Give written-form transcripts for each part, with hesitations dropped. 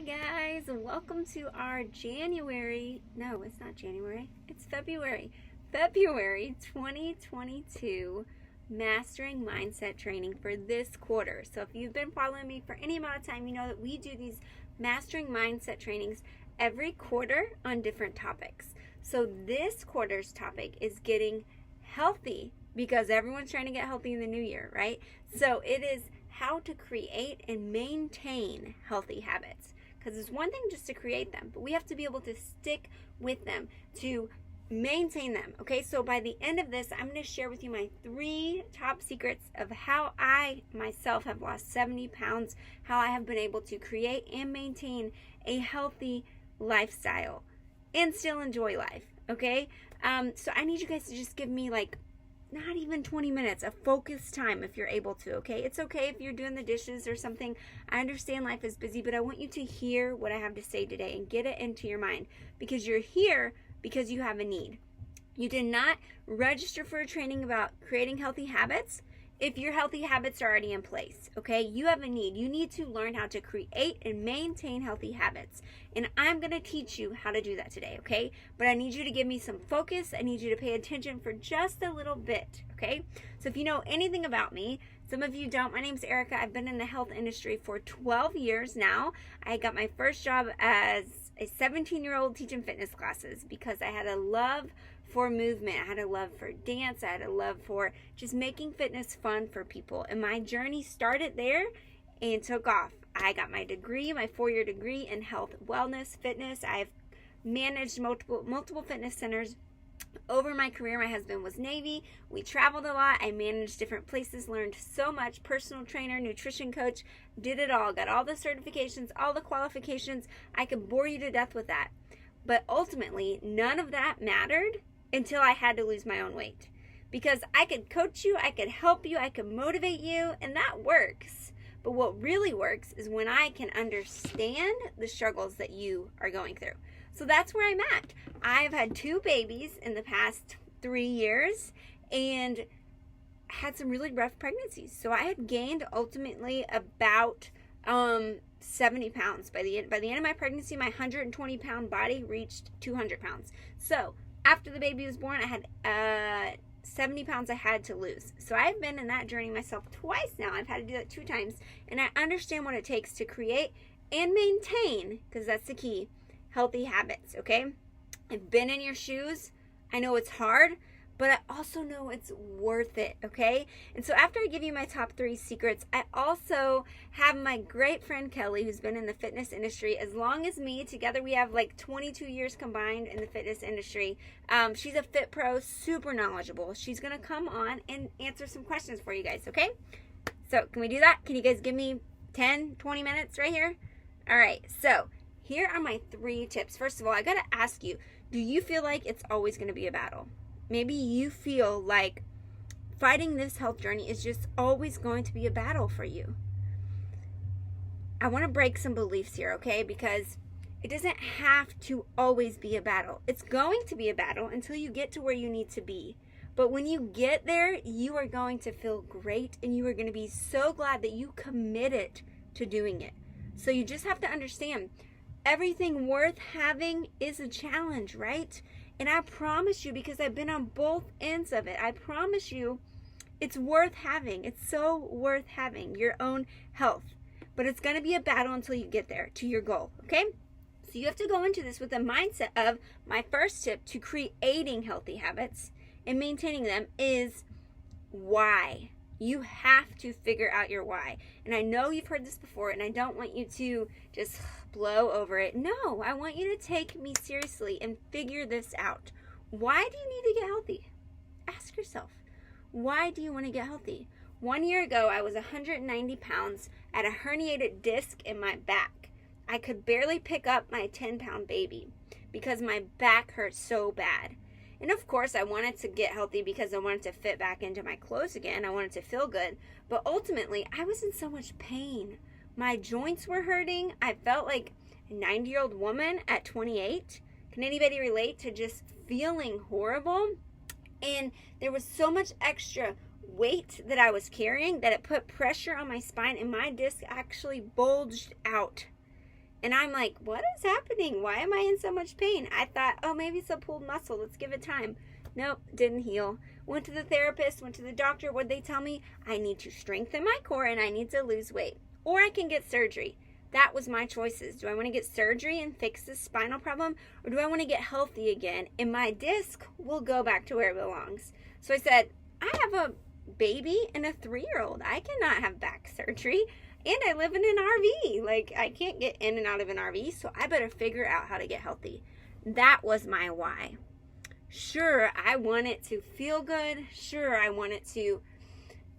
guys, welcome to our it's not January, it's February 2022 Mastering Mindset Training for this quarter. So if you've been following me for any amount of time, you know that we do these Mastering Mindset trainings every quarter on different topics. So this quarter's topic is getting healthy, because everyone's trying to get healthy in the new year, right? So it is how to create and maintain healthy habits. Because it's one thing just to create them, but we have to be able to stick with them, to maintain them. Okay, so by the end of this, I'm going to share with you my 3 top secrets of how I myself have lost 70 pounds, how I have been able to create and maintain a healthy lifestyle and still enjoy life. Okay, so I need you guys to just give me not even 20 minutes of focused time if you're able to, okay? It's okay if you're doing the dishes or something. I understand life is busy, but I want you to hear what I have to say today and get it into your mind, because you're here because you have a need. You did not register for a training about creating healthy habits if your healthy habits are already in place, okay? You have a need. You need to learn how to create and maintain healthy habits. And I'm going to teach you how to do that today, okay? But I need you to give me some focus. I need you to pay attention for just a little bit, okay? So if you know anything about me, some of you don't. My name's Erica. I've been in the health industry for 12 years now. I got my first job as a 17-year-old teaching fitness classes because I had a love for movement. I had a love for dance. I had a love for just making fitness fun for people. And my journey started there and took off. I got my degree, my 4-year degree in health, wellness, fitness. I've managed multiple fitness centers over my career. My husband was Navy. We traveled a lot. I managed different places, learned so much. Personal trainer, nutrition coach, did it all. Got all the certifications, all the qualifications. I could bore you to death with that. But ultimately, none of that mattered until I had to lose my own weight. Because I could coach you, I could help you, I could motivate you, and that works. But what really works is when I can understand the struggles that you are going through. So that's where I'm at. I've had 2 babies in the past 3 years and had some really rough pregnancies. So I had gained ultimately about 70 pounds. By the end of my pregnancy, my 120-pound body reached 200 pounds. So after the baby was born, I had 70 pounds I had to lose. So I've been in that journey myself twice now. I've had to do that 2 times. And I understand what it takes to create and maintain, because that's the key, healthy habits, okay? I've been in your shoes. I know it's hard, but I also know it's worth it, okay? And so after I give you my top 3 secrets, I also have my great friend Kelly, who's been in the fitness industry as long as me. Together we have 22 years combined in the fitness industry. She's a fit pro, super knowledgeable. She's gonna come on and answer some questions for you guys, okay? So can we do that? Can you guys give me 10, 20 minutes right here? All right, so here are my 3 tips. First of all, I gotta ask you, do you feel like it's always gonna be a battle? Maybe you feel like fighting this health journey is just always going to be a battle for you. I want to break some beliefs here, okay? Because it doesn't have to always be a battle. It's going to be a battle until you get to where you need to be. But when you get there, you are going to feel great, and you are going to be so glad that you committed to doing it. So you just have to understand, everything worth having is a challenge, right? And I promise you, because I've been on both ends of it, I promise you it's worth having. It's so worth having your own health. But it's going to be a battle until you get there to your goal, okay? So you have to go into this with the mindset of, my first tip to creating healthy habits and maintaining them is why. You have to figure out your why. And I know you've heard this before, and I don't want you to just blow over it. No, I want you to take me seriously and figure this out. Why do you need to get healthy? Ask yourself, why do you want to get healthy? 1 year ago, I was 190 pounds, at a herniated disc in my back. I could barely pick up my 10-pound baby because my back hurt so bad. And of course, I wanted to get healthy because I wanted to fit back into my clothes again. I wanted to feel good. But ultimately, I was in so much pain. My joints were hurting. I felt like a 90-year-old woman at 28. Can anybody relate to just feeling horrible? And there was so much extra weight that I was carrying that it put pressure on my spine, and my disc actually bulged out. And I'm like, what is happening? Why am I in so much pain? I thought, oh, maybe it's a pulled muscle. Let's give it time. Nope, didn't heal. Went to the therapist, went to the doctor. What'd they tell me? I need to strengthen my core and I need to lose weight. Or I can get surgery. That was my choices. Do I want to get surgery and fix this spinal problem? Or do I want to get healthy again? And my disc will go back to where it belongs. So I said, I have a baby and a 3-year-old. I cannot have back surgery. And I live in an RV. Like, I can't get in and out of an RV, so I better figure out how to get healthy. That was my why. Sure, I wanted to feel good. Sure, I wanted to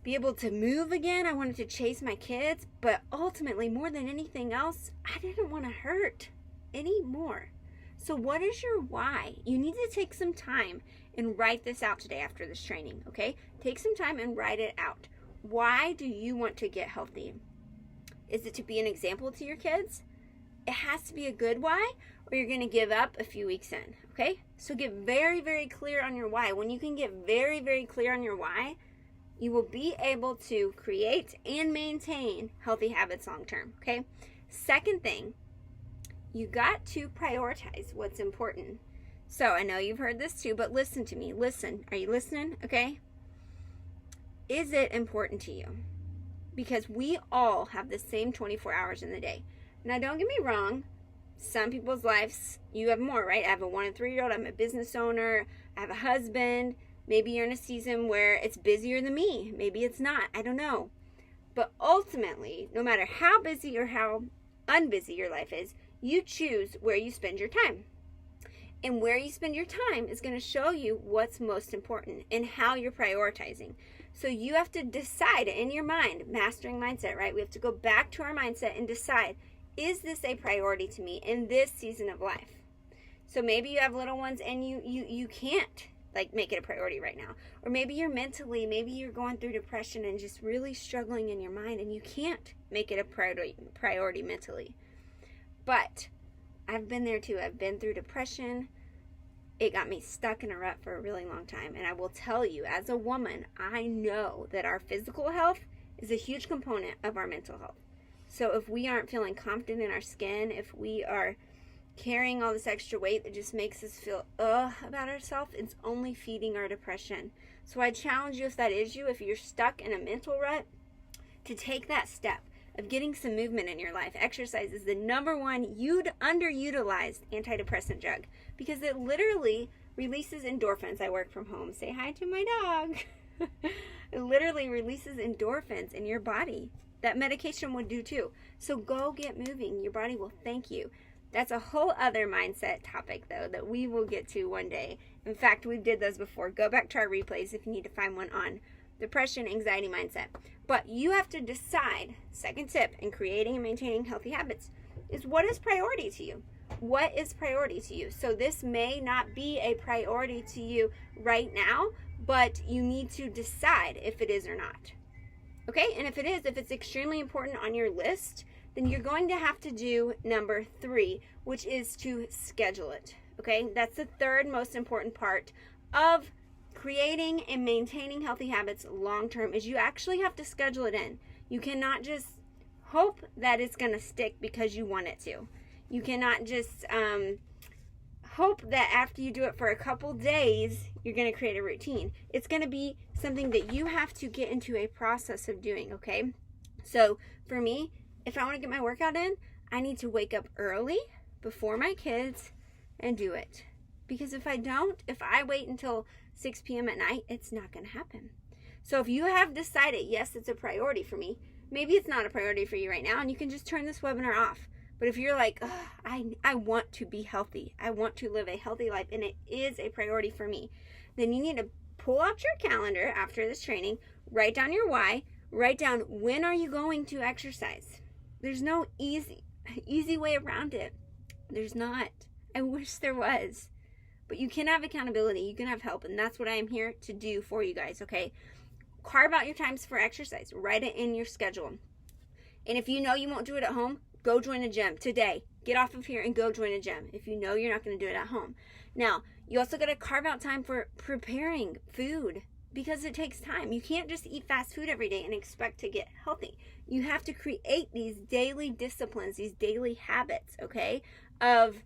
be able to move again. I wanted to chase my kids. But ultimately, more than anything else, I didn't want to hurt anymore. So what is your why? You need to take some time and write this out today after this training, okay? Take some time and write it out. Why do you want to get healthy? Is it to be an example to your kids? It has to be a good why, or you're going to give up a few weeks in, okay? So get very, very clear on your why. When you can get very, very clear on your why, you will be able to create and maintain healthy habits long term, okay? Second thing, you got to prioritize what's important. So I know you've heard this too, but listen to me. Listen. Are you listening? Okay? Is it important to you? Because we all have the same 24 hours in the day. Now, don't get me wrong. Some people's lives, you have more, right? I have a 1 and 3-year-old. I'm a business owner. I have a husband. Maybe you're in a season where it's busier than me. Maybe it's not. I don't know. But ultimately, no matter how busy or how unbusy your life is, you choose where you spend your time. And where you spend your time is going to show you what's most important and how you're prioritizing. So you have to decide in your mind, mastering mindset, right? We have to go back to our mindset and decide, is this a priority to me in this season of life? So maybe you have little ones and you can't make it a priority right now. Or maybe you're maybe you're going through depression and just really struggling in your mind and you can't make it a priority mentally. But I've been there too. I've been through depression. It got me stuck in a rut for a really long time. And I will tell you, as a woman, I know that our physical health is a huge component of our mental health. So if we aren't feeling confident in our skin, if we are carrying all this extra weight that just makes us feel about ourselves, it's only feeding our depression. So I challenge you, if that is you, if you're stuck in a mental rut, to take that step of getting some movement in your life. Exercise is the number one underutilized antidepressant drug because it literally releases endorphins. I work from home. Say hi to my dog. It literally releases endorphins in your body. That medication would do too. So go get moving. Your body will thank you. That's a whole other mindset topic, though, that we will get to one day. In fact, we did those before. Go back to our replays if you need to find one on depression, anxiety, mindset. But you have to decide, second tip in creating and maintaining healthy habits, is what is priority to you? What is priority to you? So this may not be a priority to you right now, but you need to decide if it is or not. Okay? And if it is, if it's extremely important on your list, then you're going to have to do number 3, which is to schedule it. Okay? That's the third most important part of creating and maintaining healthy habits long term, is you actually have to schedule it in. You cannot just hope that it's going to stick because you want it to. You cannot just hope that after you do it for a couple days, you're going to create a routine. It's going to be something that you have to get into a process of doing, okay? So for me, if I want to get my workout in, I need to wake up early before my kids and do it. Because if I don't, if I wait until 6 p.m. at night, it's not going to happen. So if you have decided, yes, it's a priority for me, maybe it's not a priority for you right now, and you can just turn this webinar off. But if you're like, I want to be healthy, I want to live a healthy life, and it is a priority for me, then you need to pull out your calendar after this training, write down your why, write down when are you going to exercise. There's no easy way around it. There's not. I wish there was. But you can have accountability, you can have help, and that's what I am here to do for you guys, okay? Carve out your times for exercise. Write it in your schedule. And if you know you won't do it at home, go join a gym today. Get off of here and go join a gym if you know you're not going to do it at home. Now, you also got to carve out time for preparing food, because it takes time. You can't just eat fast food every day and expect to get healthy. You have to create these daily disciplines, these daily habits, okay? Of,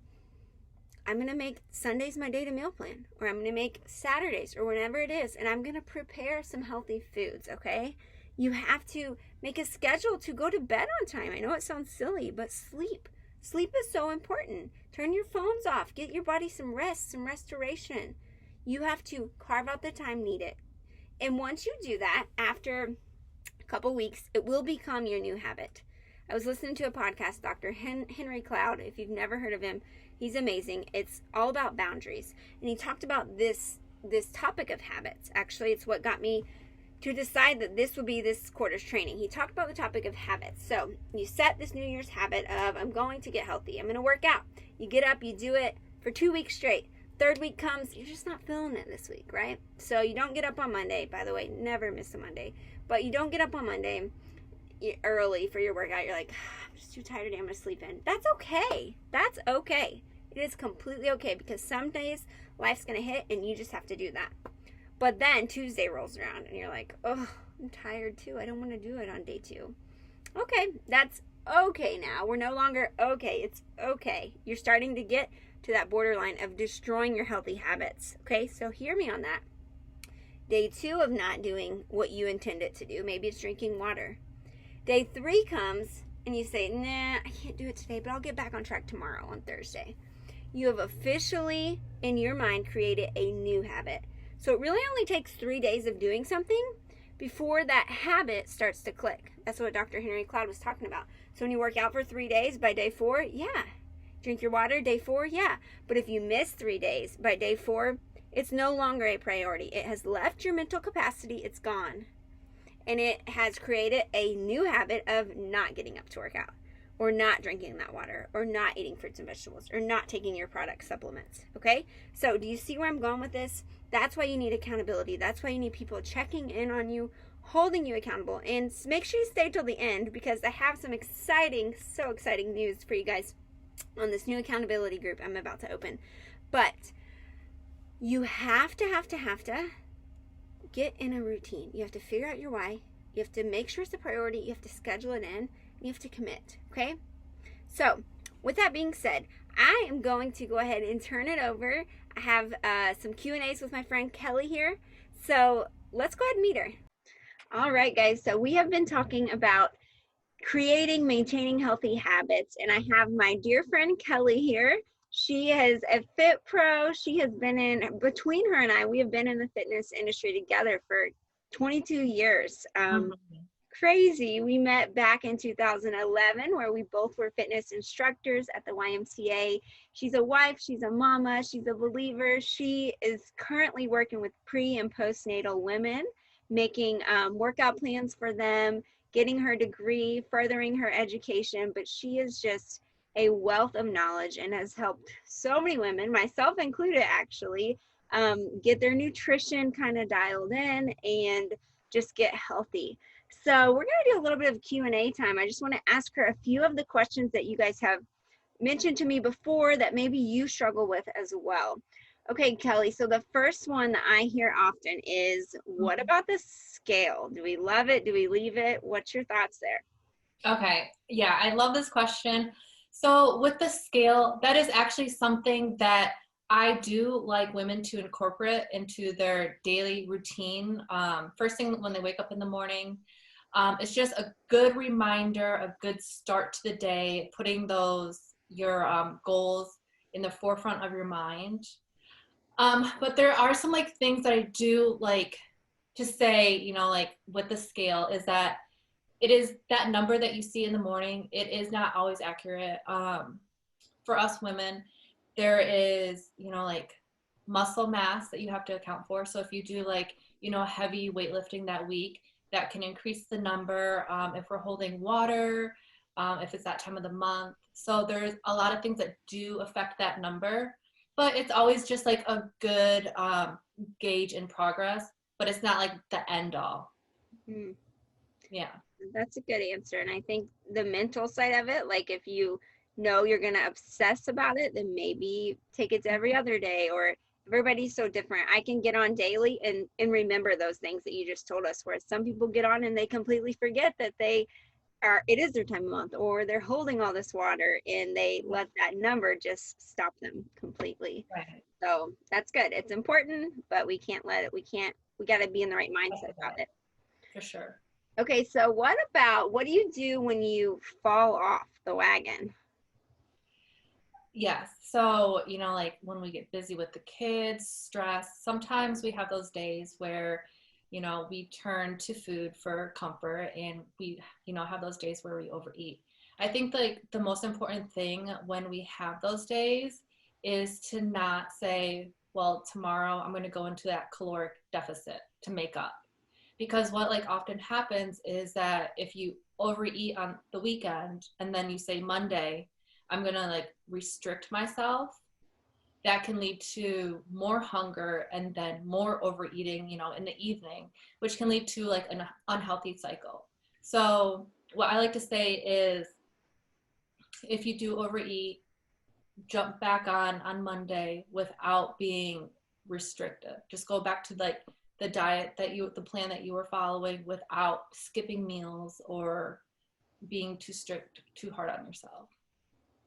I'm going to make Sundays my day to meal plan, or I'm going to make Saturdays, or whenever it is, and I'm going to prepare some healthy foods, okay? You have to make a schedule to go to bed on time. I know it sounds silly, but sleep. Sleep is so important. Turn your phones off. Get your body some rest, some restoration. You have to carve out the time needed. And once you do that, after a couple weeks, it will become your new habit. I was listening to a podcast, Dr. Henry Cloud. If you've never heard of him, he's amazing. It's all about boundaries. And he talked about this topic of habits. Actually, it's what got me to decide that this would be this quarter's training. He talked about the topic of habits. So you set this New Year's habit of, I'm going to get healthy. I'm going to work out. You get up, you do it for 2 weeks straight. Third week comes, you're just not feeling it this week, right? So you don't get up on Monday. By the way, never miss a Monday. But you don't get up on Monday early for your workout. You're like, I'm just too tired today. I'm going to sleep in. That's okay. That's okay. It is completely okay, because some days life's going to hit and you just have to do that. But then Tuesday rolls around and you're like, oh, I'm tired too. I don't want to do it on day 2. Okay, that's okay now. We're no longer okay. It's okay. You're starting to get to that borderline of destroying your healthy habits. Okay, so hear me on that. Day 2 of not doing what you intended to do. Maybe it's drinking water. Day 3 comes and you say, nah, I can't do it today, but I'll get back on track tomorrow on Thursday. You have officially, in your mind, created a new habit. So it really only takes 3 days of doing something before that habit starts to click. That's what Dr. Henry Cloud was talking about. So when you work out for 3 days, by day 4, yeah. Drink your water, day 4, yeah. But if you miss 3 days, by day 4, it's no longer a priority. It has left your mental capacity. It's gone. And it has created a new habit of not getting up to work out, or not drinking that water, or not eating fruits and vegetables, or not taking your product supplements, okay? So do you see where I'm going with this? That's why you need accountability. That's why you need people checking in on you, holding you accountable. And make sure you stay till the end, because I have some exciting, so exciting news for you guys on this new accountability group I'm about to open. But you have to get in a routine. You have to figure out your why. You have to make sure it's a priority. You have to schedule it in. You have to commit, okay? So, with that being said, I am going to go ahead and turn it over. I have some Q&As with my friend Kelly here. So, let's go ahead and meet her. All right, guys. So, we have been talking about creating, maintaining healthy habits. And I have my dear friend Kelly here. She is a fit pro. She has been in, between her and I, we have been in the fitness industry together for 22 years. Crazy. We met back in 2011, where we both were fitness instructors at the YMCA. She's a wife, she's a mama, she's a believer. She is currently working with pre and postnatal women, making workout plans for them, getting her degree, furthering her education. But she is just a wealth of knowledge and has helped so many women, myself included actually, get their nutrition kind of dialed in and just get healthy. So we're going to do a little bit of Q&A time. I just want to ask her a few of the questions that you guys have mentioned to me before that maybe you struggle with as well. Okay, Kelly, so the first one that I hear often is, what about the scale? Do we love it? Do we leave it? What's your thoughts there? Okay, yeah, I love this question. So with the scale, that is actually something that I do like women to incorporate into their daily routine. First thing when they wake up in the morning, it's just a good reminder, a good start to the day, putting your goals in the forefront of your mind. But there are some things that I do like to say, like with the scale, is that it is that number that you see in the morning. It is not always accurate. For us women, there is, muscle mass that you have to account for. So if you do heavy weightlifting that week, that can increase the number. If we're holding water, if it's that time of the month. So there's a lot of things that do affect that number, but it's always just a good gauge in progress, but it's not the end all. Mm. Yeah. That's a good answer. And I think the mental side of it, if you know you're going to obsess about it, then maybe take it to every other day. Or Everybody's so different. I can get on daily and remember those things that you just told us, whereas some people get on and they completely forget that it is their time of month, or they're holding all this water and they let that number just stop them completely. Right. So that's good. It's important, but we can't let it, we got to be in the right mindset about it. For sure. Okay, so what do you do when you fall off the wagon? Yes. So, like when we get busy with the kids, stress, sometimes we have those days where, we turn to food for comfort, and we, have those days where we overeat. I think like the most important thing when we have those days is to not say, well, tomorrow I'm going to go into that caloric deficit to make up. Because what like often happens is that if you overeat on the weekend and then you say Monday, I'm going to like restrict myself, that can lead to more hunger and then more overeating, in the evening, which can lead to like an unhealthy cycle. So what I like to say is, if you do overeat, jump back on Monday without being restrictive. Just go back to like the plan that you were following without skipping meals or being too strict, too hard on yourself.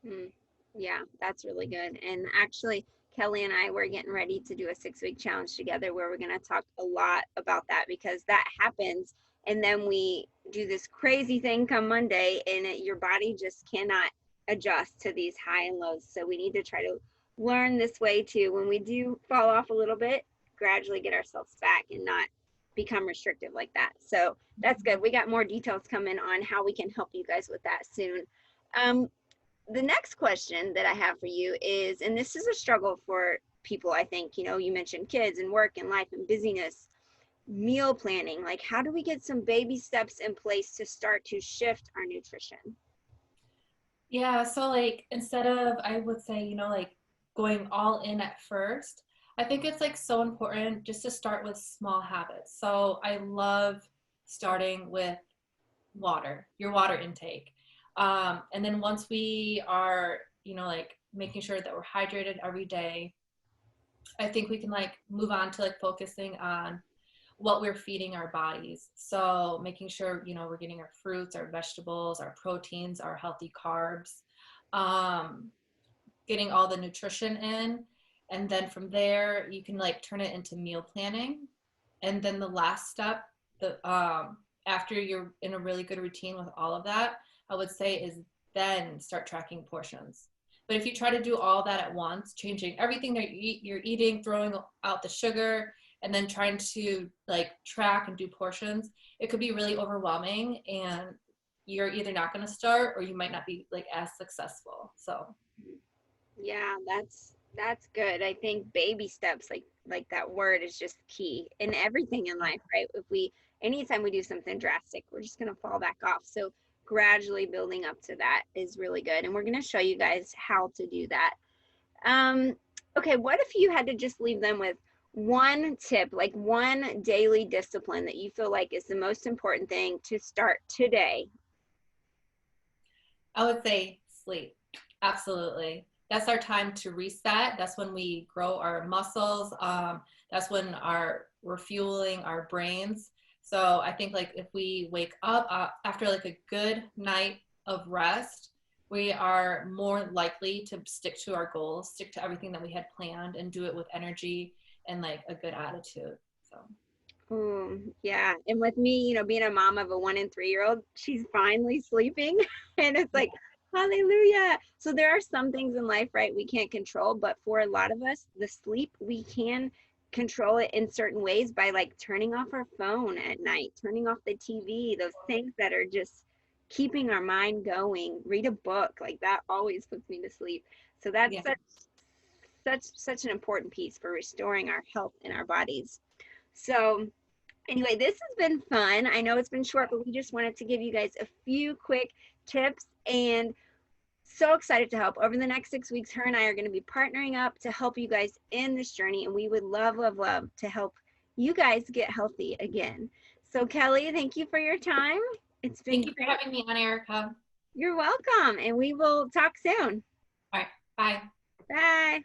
Mm, yeah, that's really good. And actually, Kelly and I, we're getting ready to do a 6-week challenge together where we're going to talk a lot about that, because that happens. And then we do this crazy thing come Monday, and your body just cannot adjust to these high and lows. So we need to try to learn this way too. When we do fall off a little bit, gradually get ourselves back and not become restrictive like that. So that's good. We got more details coming on how we can help you guys with that soon. Um, the next question that I have for you is, and this is a struggle for people, I think, you mentioned kids and work and life and busyness, meal planning. Like, how do we get some baby steps in place to start to shift our nutrition? Yeah, so like instead of, I would say, like going all in at first, I think it's like so important just to start with small habits. So I love starting with your water intake. And then once we are, like making sure that we're hydrated every day, I think we can like move on to like focusing on what we're feeding our bodies. So making sure, we're getting our fruits, our vegetables, our proteins, our healthy carbs, um, getting all the nutrition in. And then from there, you can like turn it into meal planning. And then the last step, after you're in a really good routine with all of that, I would say is then start tracking portions. But if you try to do all that at once, changing everything that you're eating, throwing out the sugar, and then trying to like track and do portions, it could be really overwhelming, and you're either not going to start or you might not be like as successful. So Yeah, that's good. I think baby steps, like that word, is just key in everything in life, right? If we anytime we do something drastic, we're just going to fall back off. So gradually building up to that is really good, and we're going to show you guys how to do that. um okay, what if you had to just leave them with one tip, like one daily discipline that you feel like is the most important thing to start today? I would say sleep. Absolutely. That's our time to reset. That's when we grow our muscles. That's when we're fueling our brains. So I think like if we wake up after like a good night of rest, we are more likely to stick to our goals, stick to everything that we had planned, and do it with energy and like a good attitude. So Yeah. And with me, being a mom of a 1 and 3-year-old, she's finally sleeping. And it's like, hallelujah. So there are some things in life, right, we can't control. But for a lot of us, the sleep, we can control it in certain ways by like turning off our phone at night, turning off the TV, those things that are just keeping our mind going. Read a book. Like that always puts me to sleep. So that's yeah. such an important piece for restoring our health in our bodies. So anyway, this has been fun. I know it's been short, but we just wanted to give you guys a few quick tips, and so excited to help. Over the next 6 weeks, her and I are going to be partnering up to help you guys in this journey, and we would love, love, love to help you guys get healthy again. So Kelly, thank you for your time. It's been Thank you for great. having me on, Erica. You're welcome, and we will talk soon. All right. Bye. Bye.